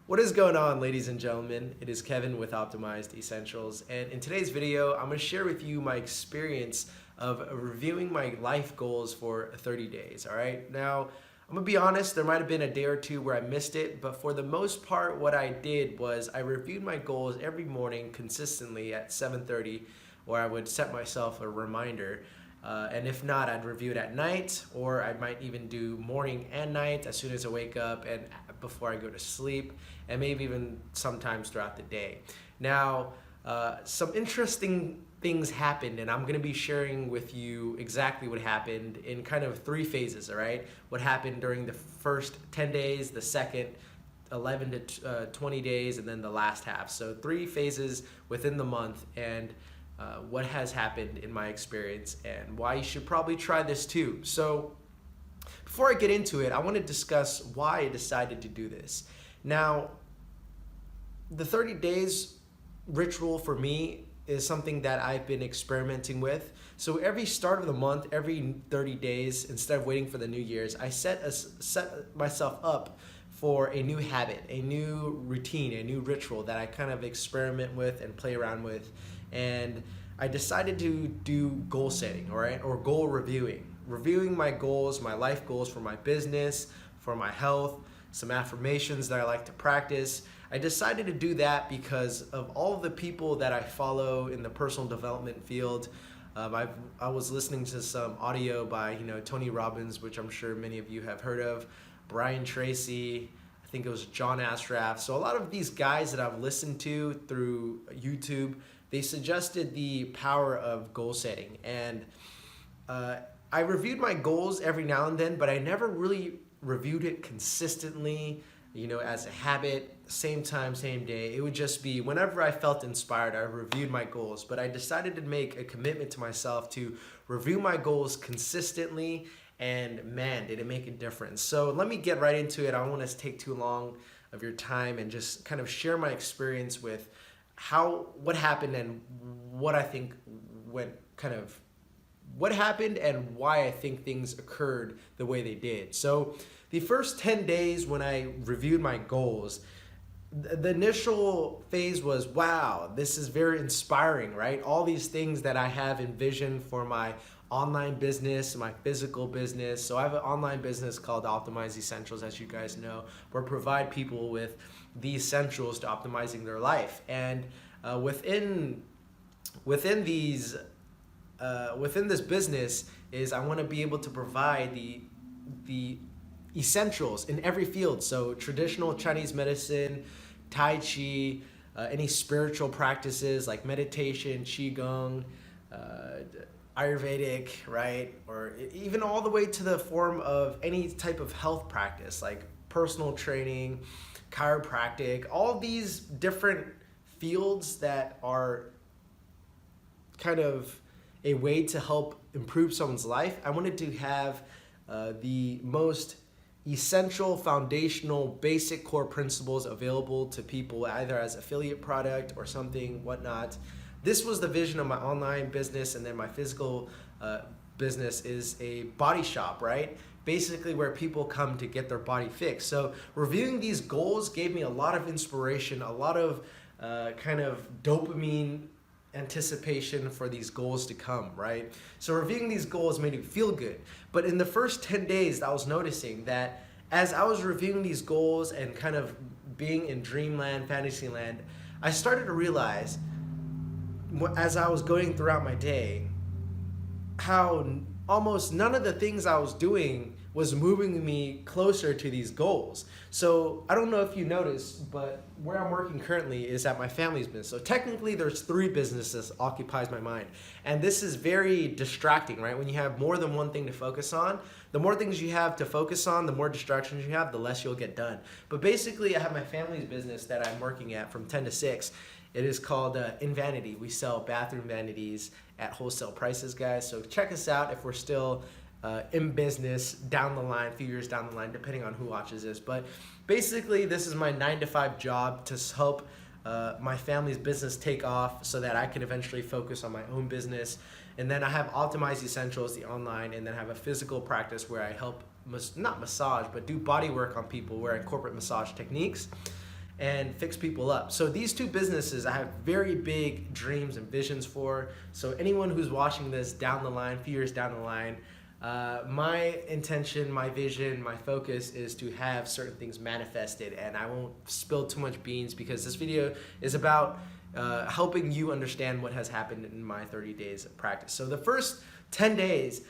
What is going on, ladies and gentlemen? It is Kevin with Optimized Essentials, and in today's video, I'm going to share with you my experience of reviewing my life goals for 30 days, all right? Now, I'm going to be honest, there might have been a day or two where I missed it, but for the most part, what I did was I reviewed my goals every morning consistently at 7:30, where I would set myself a reminder. And if not, I'd review it at night, or I might even do morning and night as soon as I wake up and before I go to sleep, and maybe even sometimes throughout the day. Now, some interesting things happened, and I'm going to be sharing with you exactly what happened in kind of three phases, all right? What happened during the first 10 days, the second 11 to 20 days, and then the last half. So three phases within the month, and what has happened in my experience and why you should probably try this too. So before I get into it, I want to discuss why I decided to do this. Now, the 30 days ritual for me is something that I've been experimenting with. So every start of the month, every 30 days, instead of waiting for the New Year's, I set myself up for a new habit, a new routine, a new ritual that I kind of experiment with and play around with. And I decided to do goal setting, all right, or goal reviewing my goals, my life goals for my business, for my health, some affirmations that I like to practice. I decided to do that because of all of the people that I follow in the personal development field. I was listening to some audio by Tony Robbins, which I'm sure many of you have heard of, Brian Tracy, I think it was John Ashraf. So a lot of these guys that I've listened to through YouTube, they suggested the power of goal setting. And I reviewed my goals every now and then, but I never really reviewed it consistently, as a habit, same time, same day. It would just be whenever I felt inspired, I reviewed my goals. But I decided to make a commitment to myself to review my goals consistently, and man, did it make a difference. So let me get right into it. I don't want to take too long of your time and just kind of share my experience with what happened and what I think what happened and why I think things occurred the way they did. So the first 10 days when I reviewed my goals, the initial phase was, wow, this is very inspiring, right? All these things that I have envisioned for my online business, my physical business. So I have an online business called Optimized Essentials, as you guys know, where I provide people with the essentials to optimizing their life. And within this business is I want to be able to provide the essentials in every field. So traditional Chinese medicine, Tai Chi, any spiritual practices like meditation, Qigong, Ayurvedic, right? Or even all the way to the form of any type of health practice like personal training, chiropractic, all these different fields that are kind of a way to help improve someone's life. I wanted to have the most essential, foundational, basic core principles available to people, either as affiliate product or something, whatnot. This was the vision of my online business, and then my physical business is a body shop, right? Basically where people come to get their body fixed. So reviewing these goals gave me a lot of inspiration, a lot of kind of dopamine anticipation for these goals to come, right? So reviewing these goals made me feel good. But in the first 10 days, I was noticing that as I was reviewing these goals and kind of being in dreamland, fantasyland, I started to realize as I was going throughout my day, how almost none of the things I was doing was moving me closer to these goals. So I don't know if you noticed, but where I'm working currently is at my family's business. So technically there's three businesses occupies my mind. And this is very distracting, right? When you have more than one thing to focus on, the more things you have to focus on, the more distractions you have, the less you'll get done. But basically I have my family's business that I'm working at from 10 to 6. It is called In Vanity. We sell bathroom vanities at wholesale prices, guys. So check us out if we're still in business down the line, a few years down the line, depending on who watches this. But basically, this is my 9-to-5 job to help my family's business take off so that I can eventually focus on my own business. And then I have Optimized Essentials, the online, and then I have a physical practice where I help, not massage, but do body work on people where I incorporate massage techniques. and fix people up. So these two businesses I have very big dreams and visions for. So anyone who's watching this down the line, few years down the line, my intention, my vision, my focus is to have certain things manifested, and I won't spill too much beans because this video is about helping you understand what has happened in my 30 days of practice. So the first 10 days,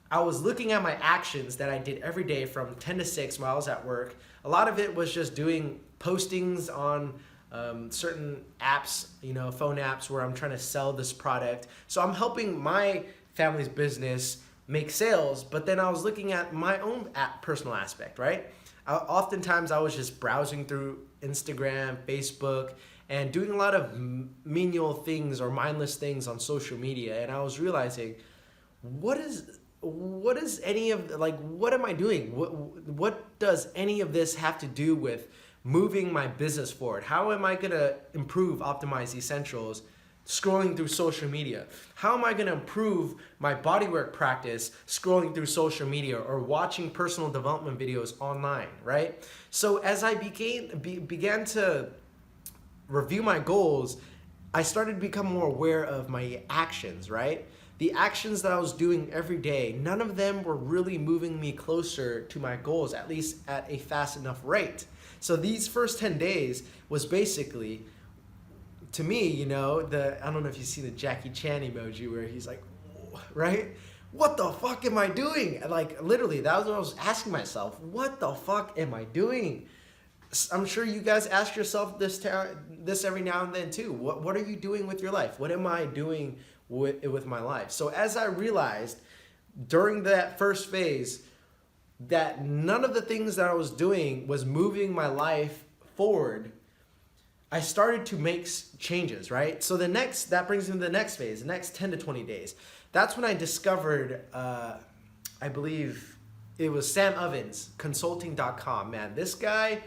I was looking at my actions that I did every day from 10 to 6 while I was at work. A lot of it was just doing postings on certain apps, phone apps where I'm trying to sell this product. So I'm helping my family's business make sales, but then I was looking at my own personal aspect, right? Oftentimes I was just browsing through Instagram, Facebook, and doing a lot of menial things or mindless things on social media, and I was realizing, what is any of, what am I doing? What does any of this have to do with moving my business forward? How am I gonna improve, optimize essentials scrolling through social media? How am I gonna improve my bodywork practice scrolling through social media or watching personal development videos online, right? So as I began to review my goals, I started to become more aware of my actions, right? The actions that I was doing every day, none of them were really moving me closer to my goals, at least at a fast enough rate. So these first 10 days was basically, to me, I don't know if you see the Jackie Chan emoji where he's like, right? What the fuck am I doing? Literally, that was what I was asking myself. What the fuck am I doing? I'm sure you guys ask yourself this every now and then too. What are you doing with your life? What am I doing with my life? So as I realized during that first phase that none of the things that I was doing was moving my life forward, I started to make changes, right? So that brings me to the next phase, the next 10 to 20 days. That's when I discovered, I believe it was Sam Ovens, consulting.com. Man, this guy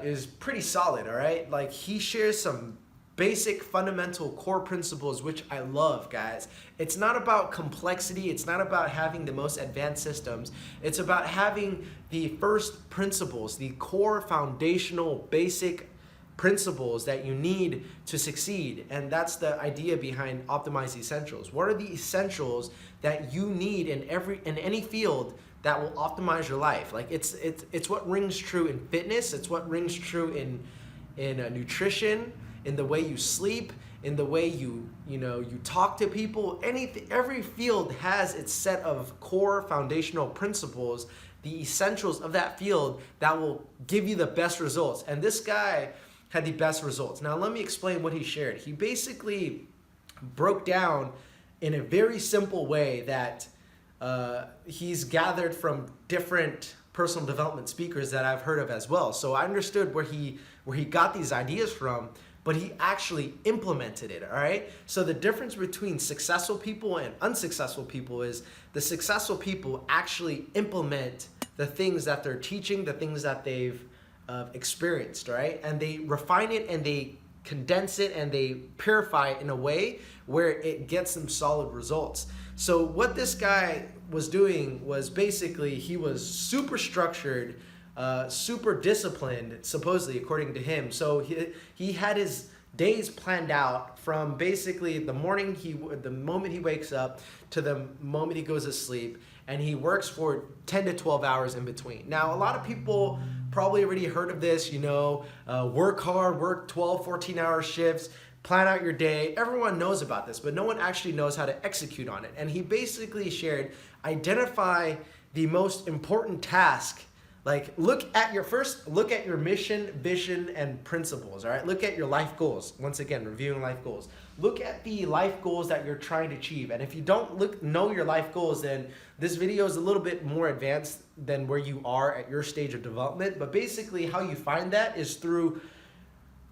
is pretty solid, all right? He shares some basic fundamental core principles, which I love, guys. It's not about complexity. It's not about having the most advanced systems. It's about having the first principles, the core foundational basic principles that you need to succeed. And that's the idea behind Optimize Essentials. What are the essentials that you need in any field that will optimize your life? It's what rings true in fitness. It's what rings true in nutrition, in the way you sleep, in the way you talk to people. Every field has its set of core foundational principles, the essentials of that field that will give you the best results. And this guy had the best results. Now let me explain what he shared. He basically broke down in a very simple way that he's gathered from different personal development speakers that I've heard of as well. So I understood where he got these ideas from, but he actually implemented it, all right? So the difference between successful people and unsuccessful people is the successful people actually implement the things that they're teaching, the things that they've experienced, right? And they refine it and they condense it and they purify it in a way where it gets them solid results. So what this guy was doing was basically he was super structured, super disciplined, supposedly according to him. So he had his days planned out from basically the moment he wakes up to the moment he goes to sleep, and he works for 10 to 12 hours in between. Now, a lot of people probably already heard of this, work hard, work 12, 14-hour shifts, plan out your day. Everyone knows about this, but no one actually knows how to execute on it. And he basically shared, identify the most important task. Look at your mission, vision, and principles, all right? Look at your life goals. Once again, reviewing life goals. Look at the life goals that you're trying to achieve. And if you don't know your life goals, then this video is a little bit more advanced than where you are at your stage of development. But basically how you find that is through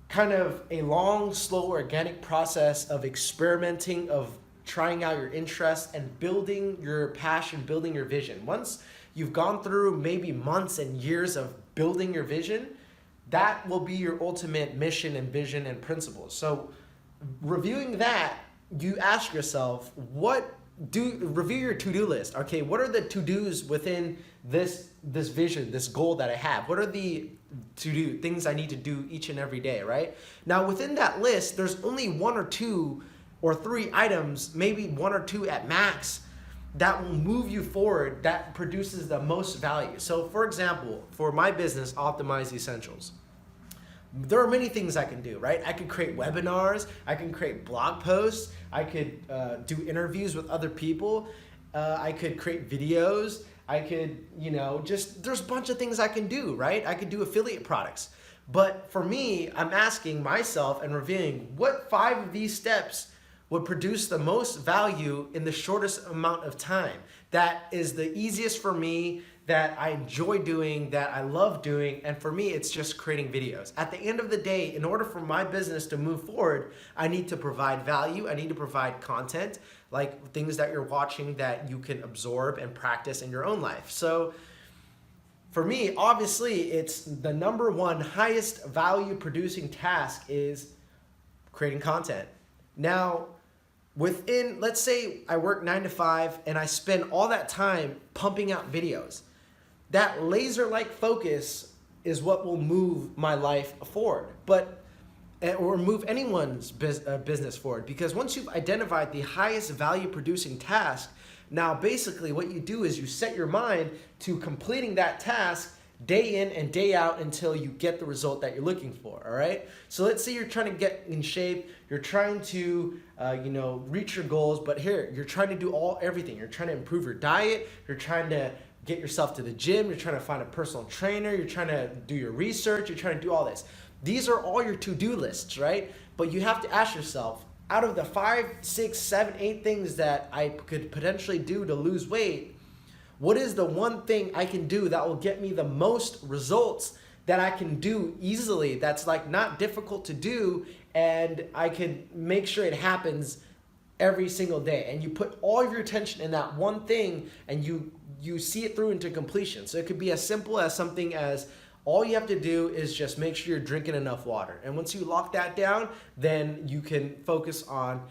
kind of a long, slow, organic process of experimenting, of trying out your interests and building your passion, building your vision. Once you've gone through maybe months and years of building your vision, that will be your ultimate mission and vision and principles. So reviewing that, you ask yourself, review your to-do list. Okay, what are the to-dos within this vision, this goal that I have? What are the to do, things I need to do each and every day, right? Now within that list, there's only 1 or 2 or 3 items, maybe 1 or 2 at max, that will move you forward, that produces the most value. So for example, for my business, Optimize Essentials, there are many things I can do, right? I could create webinars, I can create blog posts, I could do interviews with other people, I could create videos, I could, there's a bunch of things I can do, right? I could do affiliate products. But for me, I'm asking myself and reviewing what 5 of these steps would produce the most value in the shortest amount of time. That is the easiest for me, that I enjoy doing, that I love doing, and for me, it's just creating videos. At the end of the day, in order for my business to move forward, I need to provide value, I need to provide content, like things that you're watching that you can absorb and practice in your own life. So for me, obviously, it's the number 1 highest value producing task is creating content. Now, within, let's say I work 9 to 5 and I spend all that time pumping out videos. That laser-like focus is what will move my life forward, or move anyone's business forward. Because once you've identified the highest value producing task, now basically what you do is you set your mind to completing that task day in and day out until you get the result that you're looking for, all right? So let's say you're trying to get in shape, you're trying to reach your goals, but here, you're trying to do everything. You're trying to improve your diet, you're trying to get yourself to the gym, you're trying to find a personal trainer, you're trying to do your research, you're trying to do all this. These are all your to-do lists, right? But you have to ask yourself, out of the 5, 6, 7, 8 things that I could potentially do to lose weight, what is the one thing I can do that will get me the most results that I can do easily, that's like not difficult to do, and I can make sure it happens every single day? And you put all of your attention in that one thing and you see it through into completion. So it could be as simple as something as, all you have to do is just make sure you're drinking enough water. And once you lock that down, then you can focus on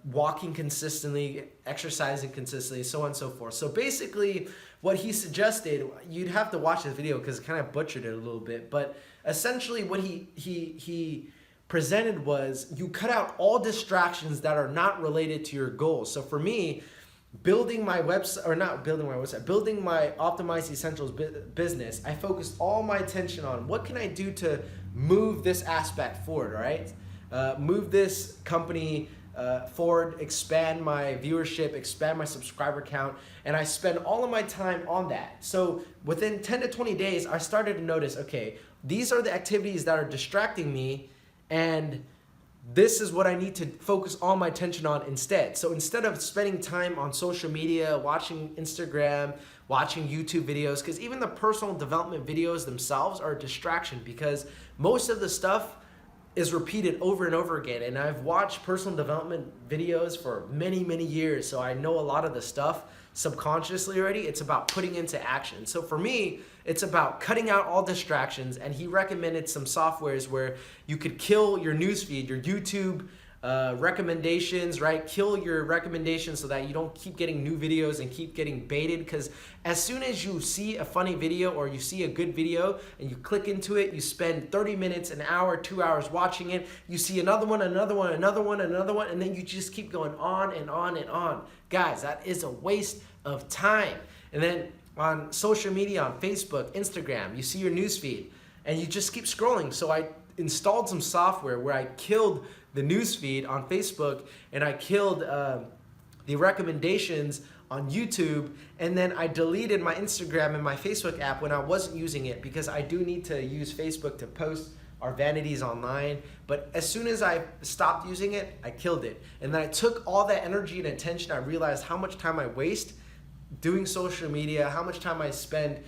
walking consistently, exercising consistently, so on and so forth. So basically, what he suggested, you'd have to watch this video because it kind of butchered it a little bit, but essentially what he presented was, you cut out all distractions that are not related to your goals. So for me, building my website, or not building my website, building my Optimized Essentials business, I focused all my attention on what can I do to move this aspect forward, right? Move this company forward, expand my viewership, expand my subscriber count, and I spend all of my time on that. So within 10 to 20 days, I started to notice, okay, these are the activities that are distracting me, and this is what I need to focus all my attention on instead. So instead of spending time on social media, watching Instagram, watching YouTube videos, because even the personal development videos themselves are a distraction, because most of the stuff is repeated over and over again. And I've watched personal development videos for many, many years, so I know a lot of the stuff subconsciously already. It's about putting into action. So for me, it's about cutting out all distractions, and he recommended some softwares where you could kill your newsfeed, your YouTube recommendations, right? Kill your recommendations so that you don't keep getting new videos and keep getting baited, because as soon as you see a funny video or you see a good video and you click into it, you spend 30 minutes, an hour, 2 hours watching it, you see another one, another one, another one, another one, and then you just keep going on and on and on. Guys, that is a waste of time. And then on social media, on Facebook, Instagram, you see your newsfeed and you just keep scrolling. So I installed some software where I killed the newsfeed on Facebook, and I killed the recommendations on YouTube, and then I deleted my Instagram and my Facebook app when I wasn't using it, because I do need to use Facebook to post our vanities online. But as soon as I stopped using it, I killed it. And then I took all that energy and attention. I realized how much time I waste doing social media, how much time I spend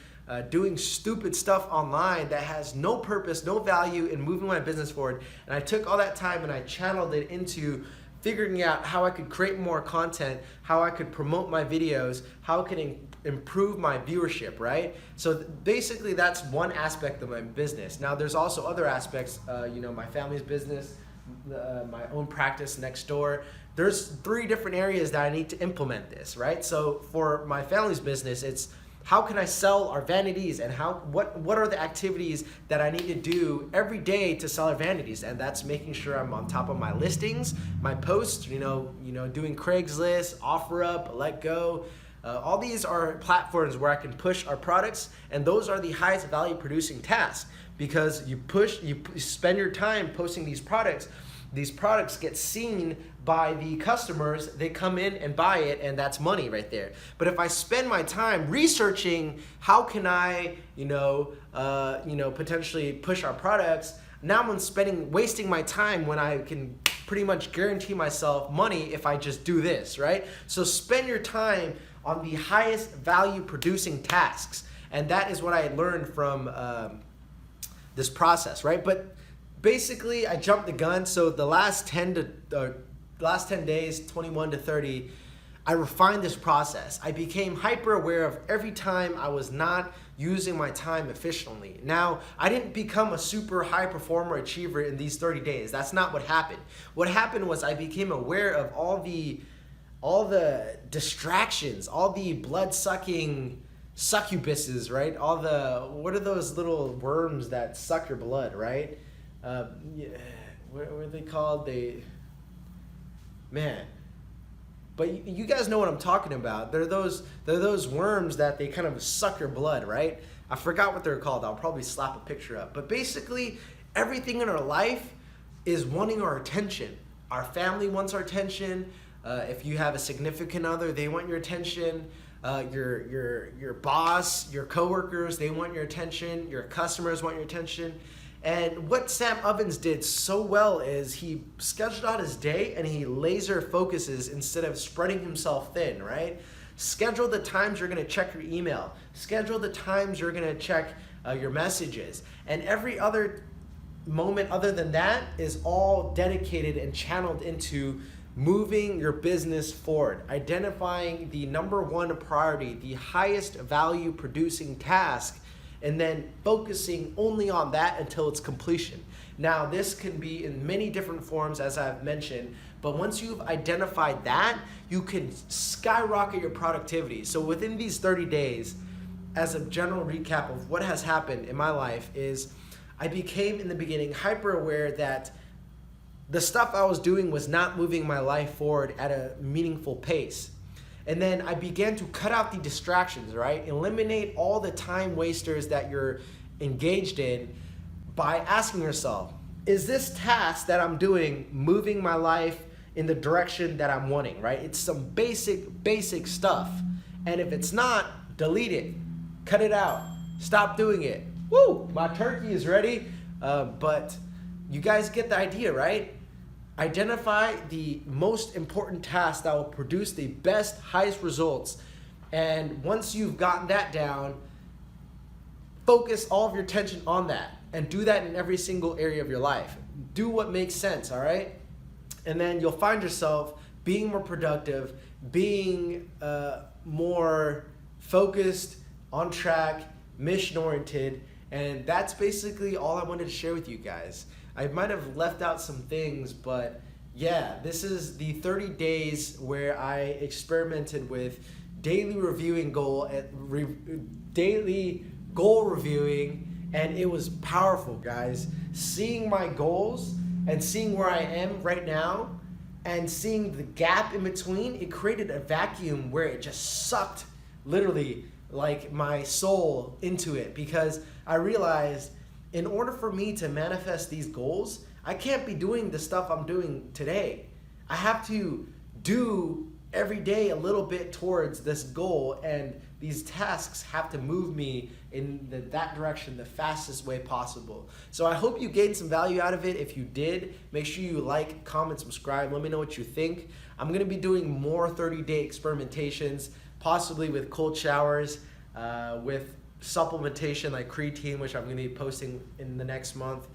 doing stupid stuff online that has no purpose, no value in moving my business forward. And I took all that time and I channeled it into figuring out how I could create more content, how I could promote my videos, how I could improve my viewership, right? So basically that's one aspect of my business. Now there's also other aspects, my family's business, my own practice next door. There's 3 different areas that I need to implement this, right? So for my family's business, it's how can I sell our vanities, and what are the activities that I need to do every day to sell our vanities. And that's making sure I'm on top of my listings, my posts, doing Craigslist, OfferUp, Let Go. All these are platforms where I can push our products, and those are the highest value producing tasks, because you spend your time posting these products get seen by the customers, they come in and buy it, and that's money right there. But if I spend my time researching how can I, potentially push our products, now I'm wasting my time when I can pretty much guarantee myself money if I just do this, right? So spend your time on the highest value producing tasks. And that is what I learned from this process, right? But basically I jumped the gun. So the last 10 days, 21 to 30, I refined this process. I became hyper aware of every time I was not using my time efficiently. Now, I didn't become a super high performer achiever in these 30 days. That's not what happened. What happened was I became aware of all the distractions, all the blood-sucking succubuses, right? What are those little worms that suck your blood, right? What are they called? But you guys know what I'm talking about. They're those worms that they kind of suck your blood, right? I forgot what they're called. I'll probably slap a picture up. But basically, everything in our life is wanting our attention. Our family wants our attention. If you have a significant other, they want your attention. Your boss, your coworkers, they want your attention. Your customers want your attention. And what Sam Ovens did so well is he scheduled out his day and he laser focuses instead of spreading himself thin, right? Schedule the times you're gonna check your email. Schedule the times you're gonna check your messages. And every other moment other than that is all dedicated and channeled into moving your business forward, identifying the number one priority, the highest value producing task, and then focusing only on that until its completion. Now, this can be in many different forms, as I've mentioned, but once you've identified that, you can skyrocket your productivity. So within these 30 days, as a general recap of what has happened in my life, is I became in the beginning hyper aware that the stuff I was doing was not moving my life forward at a meaningful pace. And then I began to cut out the distractions, right? Eliminate all the time wasters that you're engaged in by asking yourself, is this task that I'm doing moving my life in the direction that I'm wanting, right? It's some basic stuff. And if it's not, delete it, cut it out, stop doing it. Woo, my turkey is ready. But you guys get the idea, right? Identify the most important tasks that will produce the best, highest results. And once you've gotten that down, focus all of your attention on that and do that in every single area of your life. Do what makes sense, all right? And then you'll find yourself being more productive, being more focused, on track, mission-oriented, and that's basically all I wanted to share with you guys. I might have left out some things, but yeah, this is the 30 days where I experimented with daily goal reviewing, and it was powerful, guys. Seeing my goals and seeing where I am right now and seeing the gap in between, it created a vacuum where it just sucked literally like my soul into it, because I realized in order for me to manifest these goals, I can't be doing the stuff I'm doing today. I have to do every day a little bit towards this goal, and these tasks have to move me in that direction the fastest way possible. So I hope you gained some value out of it. If you did, make sure you like, comment, subscribe. Let me know what you think. I'm gonna be doing more 30-day experimentations, possibly with cold showers, with supplementation like creatine, which I'm going to be posting in the next month.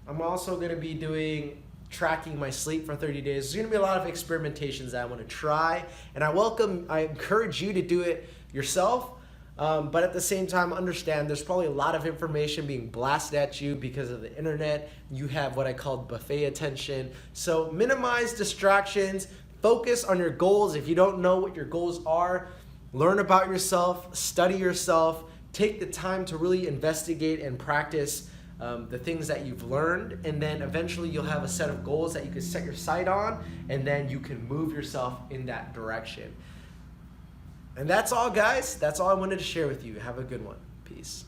I'm also going to be doing tracking my sleep for 30 days. There's going to be a lot of experimentations that I want to try, and I encourage you to do it yourself, but at the same time understand there's probably a lot of information being blasted at you because of the internet. You have what I call buffet attention. So minimize distractions, focus on your goals. If you don't know what your goals are, learn about yourself, study yourself, take the time to really investigate and practice the things that you've learned, and then eventually you'll have a set of goals that you can set your sight on, and then you can move yourself in that direction. And that's all, guys. That's all I wanted to share with you. Have a good one. Peace.